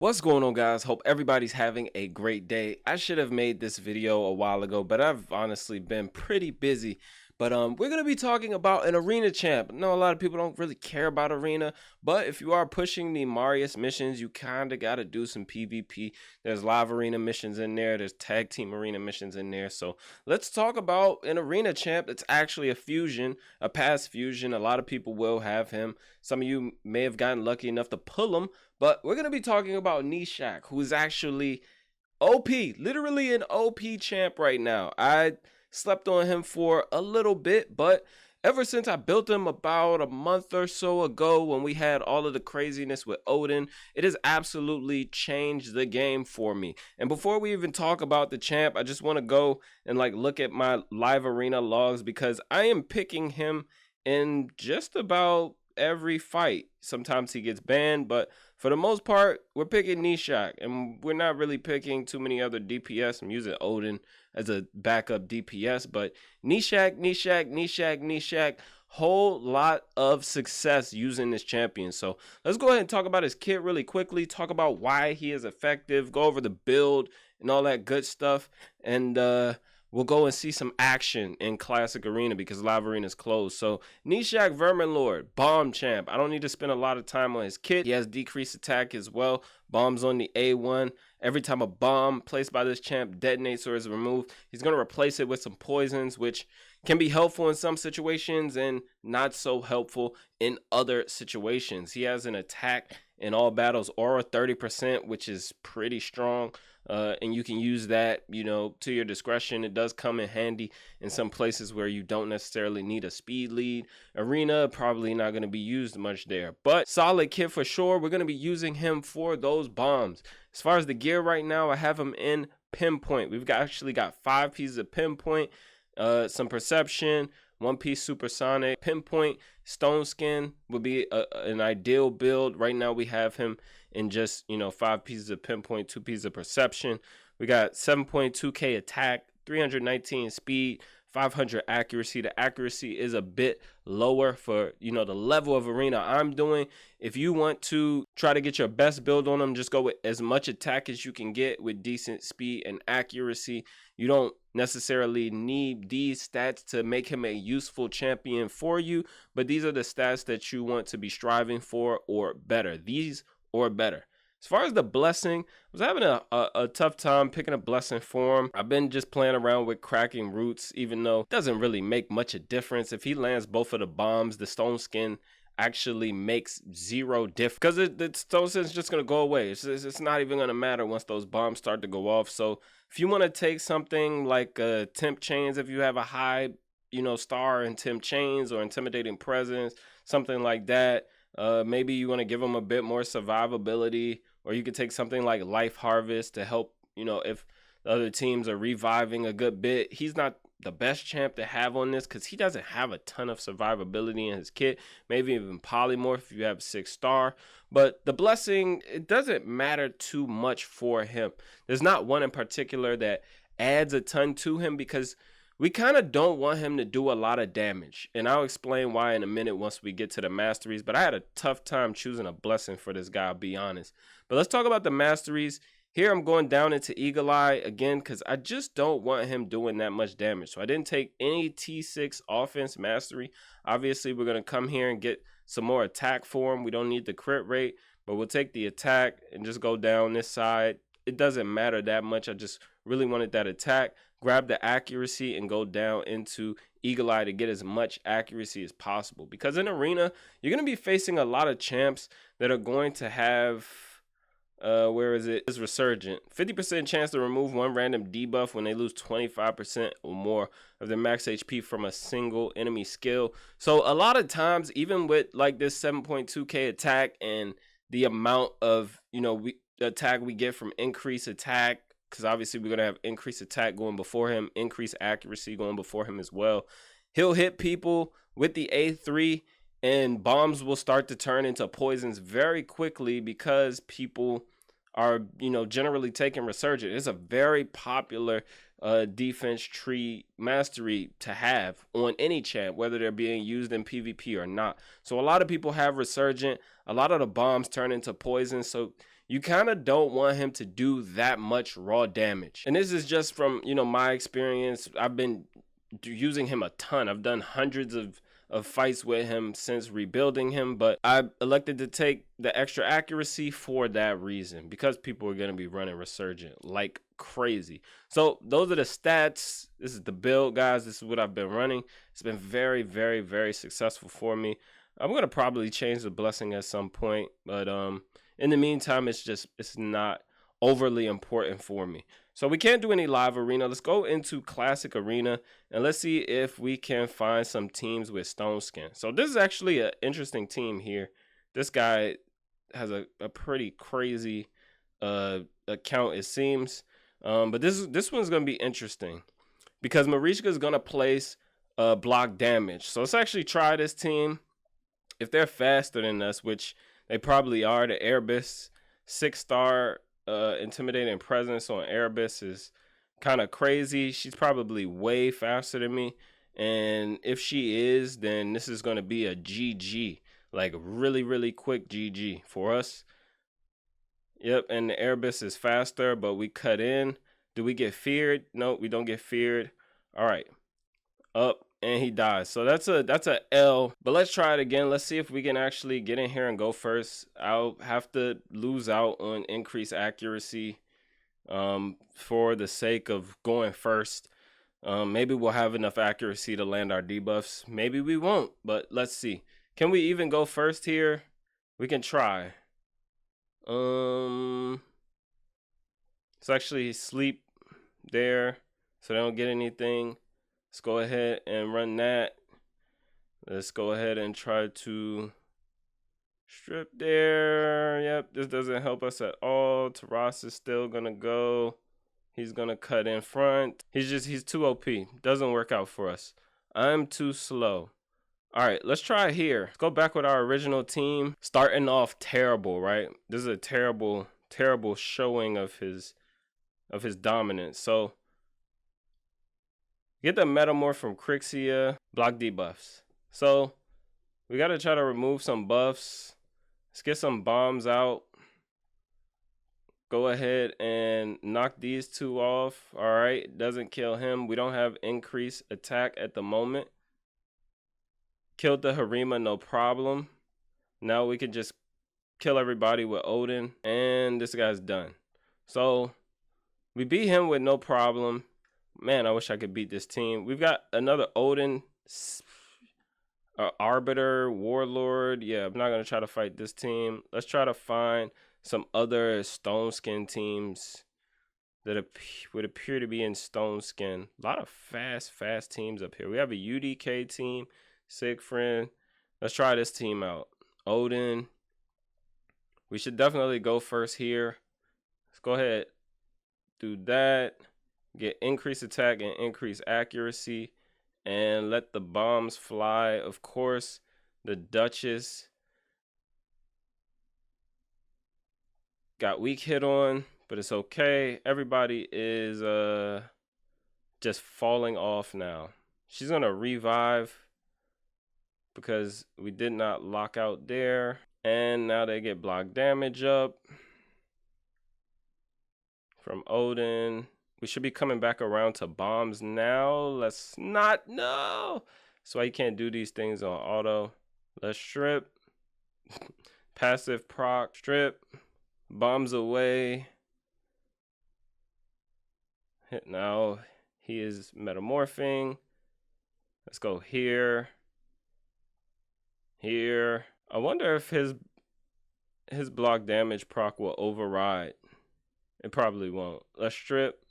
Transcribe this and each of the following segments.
What's going on, guys? Hope everybody's having a great day. I should have made this video a while ago, but I've honestly been pretty busy. But we're going to be talking about an arena champ. I know a lot of people don't really care about arena, but if you are pushing the Marius missions, you kind of got to do some PvP. There's live arena missions in there. There's tag team arena missions in there. So let's talk about an arena champ that's actually a fusion, a past fusion. A lot of people will have him. Some of you may have gotten lucky enough to pull him. But we're going to be talking about Gnishak, who is actually OP, literally an OP champ right now. I slept on him for a little bit, but ever since I built him about a month or so ago when we had all of the craziness with Odin, it has absolutely changed the game for me. And before we even talk about the champ, I just want to go and look at my live arena logs because I am picking him in just about every fight. Sometimes he gets banned, but for the most part, we're picking Gnishak, and we're not really picking too many other DPS. I'm using Odin as a backup DPS, but Gnishak, whole lot of success using this champion. So let's go ahead and talk about his kit really quickly, talk about why he is effective, go over the build and all that good stuff, and we'll go and see some action in Classic Arena because Live Arena is closed. So Gnishak Verminlord, bomb champ. I don't need to spend a lot of time on his kit. He has decreased attack as well. Bombs on the A1. Every time a bomb placed by this champ detonates or is removed, he's going to replace it with some poisons, which can be helpful in some situations and not so helpful in other situations. He has an attack in all battles aura 30%, which is pretty strong. And you can use that, to your discretion. It does come in handy in some places where you don't necessarily need a speed lead. Arena, probably not going to be used much there, but solid kit for sure. We're going to be using him for those bombs. As far as the gear right now, I have him in pinpoint. We've actually got 5 pieces of pinpoint, some perception, 1 piece supersonic. Pinpoint stone skin would be an ideal build. Right now we have him in just 5 pieces of pinpoint, 2 pieces of perception. We got 7.2k attack, 319 speed, 500 accuracy. The accuracy is a bit lower for the level of arena I'm doing. If you want to try to get your best build on him, just go with as much attack as you can get with decent speed and accuracy. You don't necessarily need these stats to make him a useful champion for you, but these are the stats that you want to be striving for or better. These or better. As far as the blessing, I was having a tough time picking a blessing for him. I've been just playing around with cracking roots, even though it doesn't really make much a difference. If he lands both of the bombs, the stone skin actually makes zero difference because the stone skin is just going to go away. It's not even going to matter once those bombs start to go off. So if you want to take something like temp chains, if you have a high star in temp chains or intimidating presence, something like that, maybe you want to give them a bit more survivability, or you could take something like Life Harvest to help, if the other teams are reviving a good bit. He's not the best champ to have on this because he doesn't have a ton of survivability in his kit, maybe even polymorph if you have 6-star. But the blessing, it doesn't matter too much for him. There's not one in particular that adds a ton to him because we kind of don't want him to do a lot of damage. And I'll explain why in a minute once we get to the Masteries. But I had a tough time choosing a blessing for this guy, I'll be honest. But let's talk about the Masteries. Here I'm going down into Eagle Eye again because I just don't want him doing that much damage. So I didn't take any T6 offense mastery. Obviously, we're going to come here and get some more attack for him. We don't need the crit rate, but we'll take the attack and just go down this side. It doesn't matter that much. I just really wanted that attack. Grab the accuracy and go down into Eagle Eye to get as much accuracy as possible. Because in Arena, you're going to be facing a lot of champs that are going to have, is Resurgent. 50% chance to remove one random debuff when they lose 25% or more of their max HP from a single enemy skill. So a lot of times, even with this 7.2k attack and the amount of, the attack we get from increased attack, because obviously we're going to have increased attack going before him, increased accuracy going before him as well. He'll hit people with the A3 and bombs will start to turn into poisons very quickly because people are, generally taking Resurgent. It's a very popular defense tree mastery to have on any champ, whether they're being used in PvP or not. So a lot of people have Resurgent. A lot of the bombs turn into poison. So you kind of don't want him to do that much raw damage. And this is just from, you know, my experience. I've been using him a ton. I've done hundreds of fights with him since rebuilding him, but I elected to take the extra accuracy for that reason, because people are going to be running Resurgent like crazy. So those are the stats. This is the build, guys. This is what I've been running. It's been very, very, very successful for me. I'm going to probably change the blessing at some point, but in the meantime, it's not overly important for me. So we can't do any live arena. Let's go into classic arena and let's see if we can find some teams with stone skin. So this is actually an interesting team here. This guy has a pretty crazy account, it seems. But this one's gonna be interesting because Marishka is gonna place block damage. So let's actually try this team. If they're faster than us, which they probably are, the Erebus 6-star intimidating presence on Erebus is kind of crazy. She's probably way faster than me, and if she is, then this is going to be a GG, like really, really quick GG for us. Yep, and the Erebus is faster, but we cut in. Do we get feared? No, we don't get feared. All right, up, and he dies. So that's a L. But let's try it again. Let's see if we can actually get in here and go first. I'll have to lose out on increased accuracy for the sake of going first. Maybe we'll have enough accuracy to land our debuffs. Maybe we won't, but let's see. Can we even go first here? We can try. Let's actually sleep there so they don't get anything. Let's go ahead and run that. Let's go ahead and try to strip there. Yep, this doesn't help us at all. Taras is still gonna go. He's gonna cut in front. He's too OP. Doesn't work out for us. I'm too slow. All right, let's try here. Let's go back with our original team. Starting off terrible, right? This is a terrible, terrible showing of his dominance. So get the Metamorph from Crixia, block debuffs. So we got to try to remove some buffs. Let's get some bombs out. Go ahead and knock these two off. All right, doesn't kill him. We don't have increased attack at the moment. Killed the Harima, no problem. Now we can just kill everybody with Odin, and this guy's done. So we beat him with no problem. Man, I wish I could beat this team. We've got another Odin, Arbiter, Warlord. Yeah, I'm not going to try to fight this team. Let's try to find some other Stone Skin teams that would appear to be in Stone Skin. A lot of fast teams up here. We have a UDK team, Siegfried. Let's try this team out. Odin. We should definitely go first here. Let's go ahead, do that. Get increased attack and increased accuracy, and let the bombs fly. Of course, the Duchess got weak hit on, but it's okay. Everybody is just falling off now. She's gonna revive because we did not lock out there, and now they get block damage up from Odin. We should be coming back around to bombs now. Let's not. No. That's why you can't do these things on auto. Let's strip. Passive proc. Strip. Bombs away. Hit now. He is metamorphing. Let's go here. Here. I wonder if his block damage proc will override. It probably won't. Let's strip.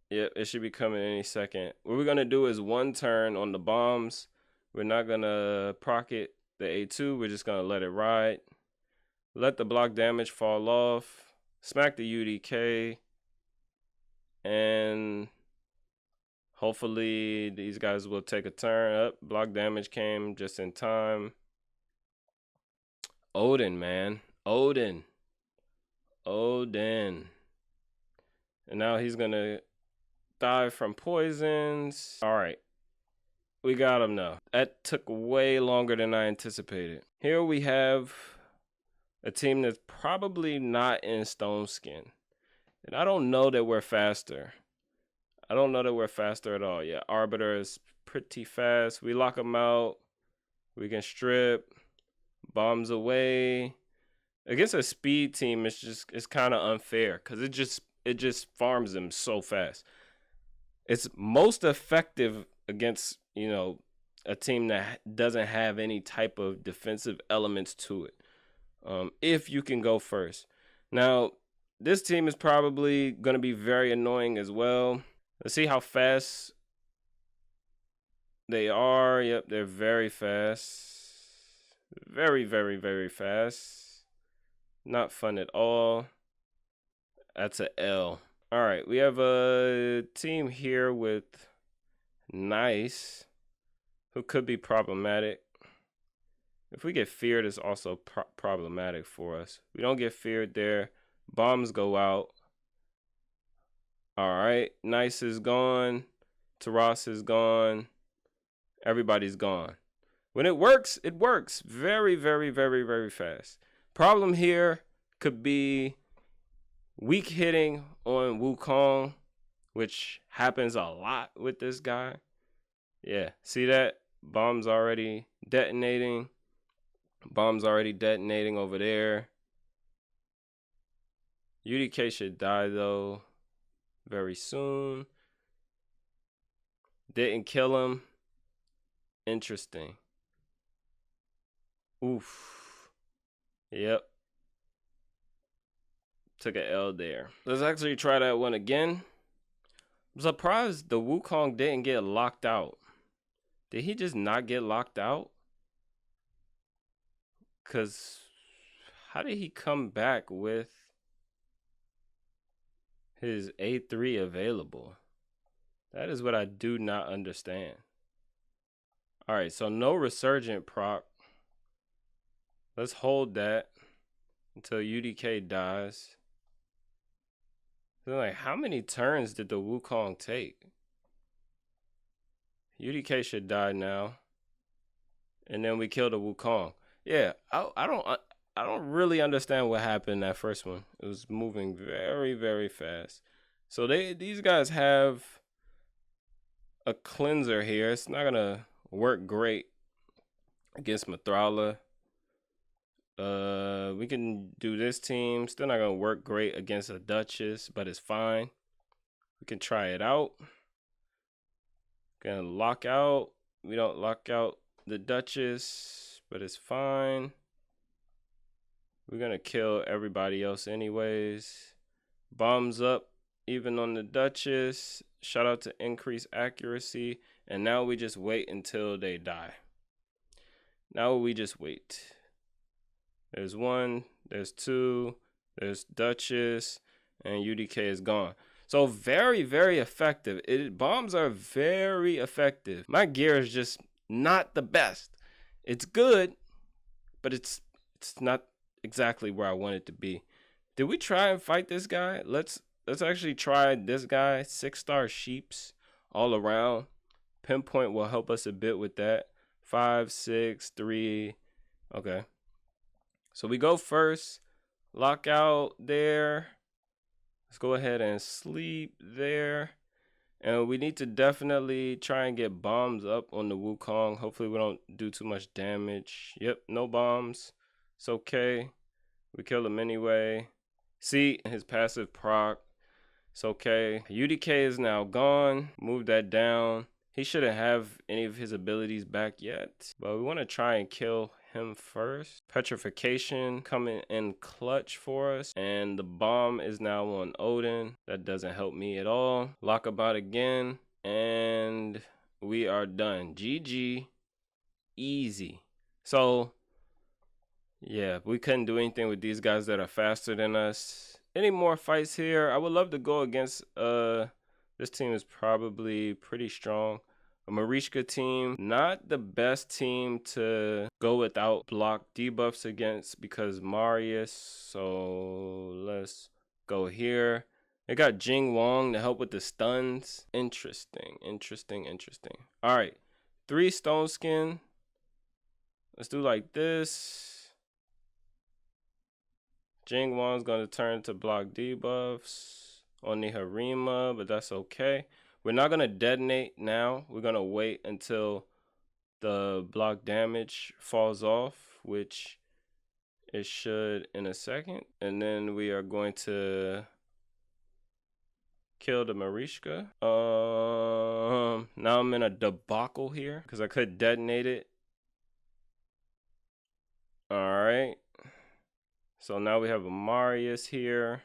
Yep, it should be coming any second. What we're going to do is one turn on the bombs. We're not going to proc it, the A2. We're just going to let it ride. Let the block damage fall off. Smack the UDK. And hopefully these guys will take a turn. Up, block damage came just in time. Odin, man. Odin. And now he's going to die from poisons. All right, we got him now. That took way longer than I anticipated. Here we have a team that's probably not in Stone Skin. And I don't know that we're faster. I don't know that we're faster at all. Yeah, Arbiter is pretty fast. We lock them out. We can strip. Bombs away. Against a speed team, it's kind of unfair because it just farms them so fast. It's most effective against, you know, a team that doesn't have any type of defensive elements to it. If you can go first. Now, this team is probably going to be very annoying as well. Let's see how fast they are. Yep, they're very fast. Very, very, very fast. Not fun at all. That's an L. All right, we have a team here with Nice, who could be problematic. If we get feared, it's also problematic for us. We don't get feared there. Bombs go out. All right, Nice is gone. Taras is gone. Everybody's gone. When it works very, very, very, very fast. Problem here could be weak hitting on Wukong, which happens a lot with this guy. Yeah, see that? Bombs already detonating. Bombs already detonating over there. UDK should die though very soon. Didn't kill him. Interesting. Oof. Yep. Took an L there. Let's actually try that one again. I'm surprised the Wukong didn't get locked out. Did he just not get locked out? Because how did he come back with his A3 available? That is what I do not understand. All right, so no resurgent proc. Let's hold that until UDK dies. So like, how many turns did the Wukong take? UDK should die now. And then we kill the Wukong. Yeah, I don't really understand what happened that first one. It was moving very, very fast. So these guys have a cleanser here. It's not gonna work great against Mithrala. We can do this team. Still not gonna work great against a Duchess, but it's fine. We can try it out. Gonna lock out. We don't lock out the Duchess, but it's fine. We're gonna kill everybody else anyways. Bombs up even on the Duchess. Shout out to increased accuracy. And now we just wait until they die. Now we just wait. There's one, there's two, there's Duchess, and UDK is gone. So very, very effective. Bombs are very effective. My gear is just not the best. It's good, but it's not exactly where I want it to be. Did we try and fight this guy? Let's actually try this guy. 6-star sheeps all around. Pinpoint will help us a bit with that. 5, 6, 3. Okay. So we go first. Lock out there. Let's go ahead and sleep there. And we need to definitely try and get bombs up on the Wukong. Hopefully we don't do too much damage. Yep, no bombs. It's okay. We kill him anyway. See, his passive proc. It's okay. UDK is now gone. Move that down. He shouldn't have any of his abilities back yet. But we want to try and kill him first. Petrification coming in clutch for us. And the bomb is now on Odin. That doesn't help me at all. Lockabout again. And we are done. GG. Easy. So, yeah, we couldn't do anything with these guys that are faster than us. Any more fights here? I would love to go against this team is probably pretty strong. A Marishka team, not the best team to go without block debuffs against because Marius. So let's go here. They got Jing Wong to help with the stuns. Interesting. All right, 3 stone skin. Let's do like this. Jingwon's going to turn to block debuffs on the Harima, but that's okay. We're not going to detonate now. We're going to wait until the block damage falls off, which it should in a second. And then we are going to kill the Marishka. Now I'm in a debacle here because I could detonate it. All right. So now we have a Marius here.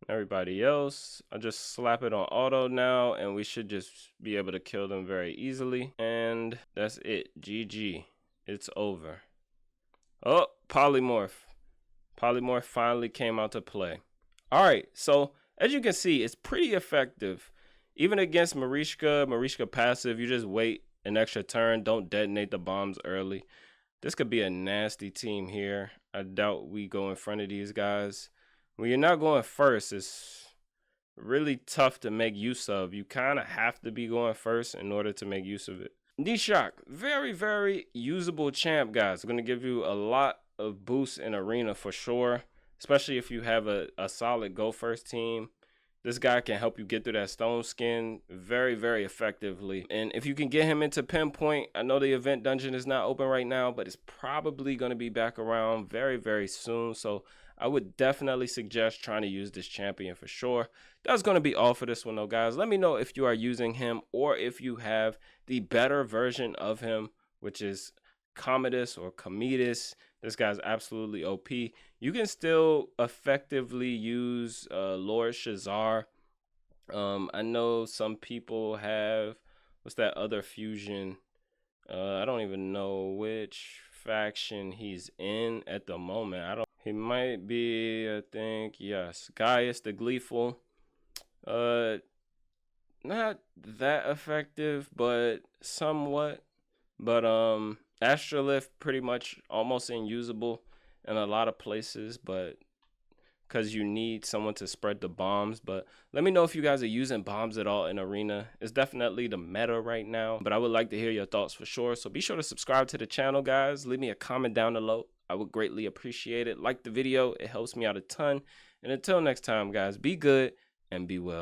Everybody else, I just slap it on auto now, and we should just be able to kill them very easily. And that's it. GG. It's over. Oh, Polymorph. Polymorph finally came out to play. All right, so as you can see, it's pretty effective. Even against Marishka passive, you just wait an extra turn. Don't detonate the bombs early. This could be a nasty team here. I doubt we go in front of these guys. When you're not going first, it's really tough to make use of. You kind of have to be going first in order to make use of it. Gnishak, very, very usable champ, guys. It's going to give you a lot of boosts in arena for sure, especially if you have a solid go first team. This guy can help you get through that stone skin very, very effectively. And if you can get him into pinpoint, I know the event dungeon is not open right now, but it's probably going to be back around very, very soon. So I would definitely suggest trying to use this champion for sure. That's going to be all for this one though, guys. Let me know if you are using him or if you have the better version of him, which is Commodus or Commodus. This guy's absolutely OP. You can still effectively use Lord Shazar. I know some people have, what's that other fusion? I don't even know which faction he's in at the moment. He might be, I think, yes, Gaius the Gleeful. Not that effective, but somewhat. But Astrolith pretty much almost unusable in a lot of places, but because you need someone to spread the bombs. But let me know if you guys are using bombs at all in arena. It's definitely the meta right now, but I would like to hear your thoughts for sure. So be sure to subscribe to the channel, guys. Leave me a comment down below. I would greatly appreciate it. Like the video, it helps me out a ton. And until next time, guys, be good and be well.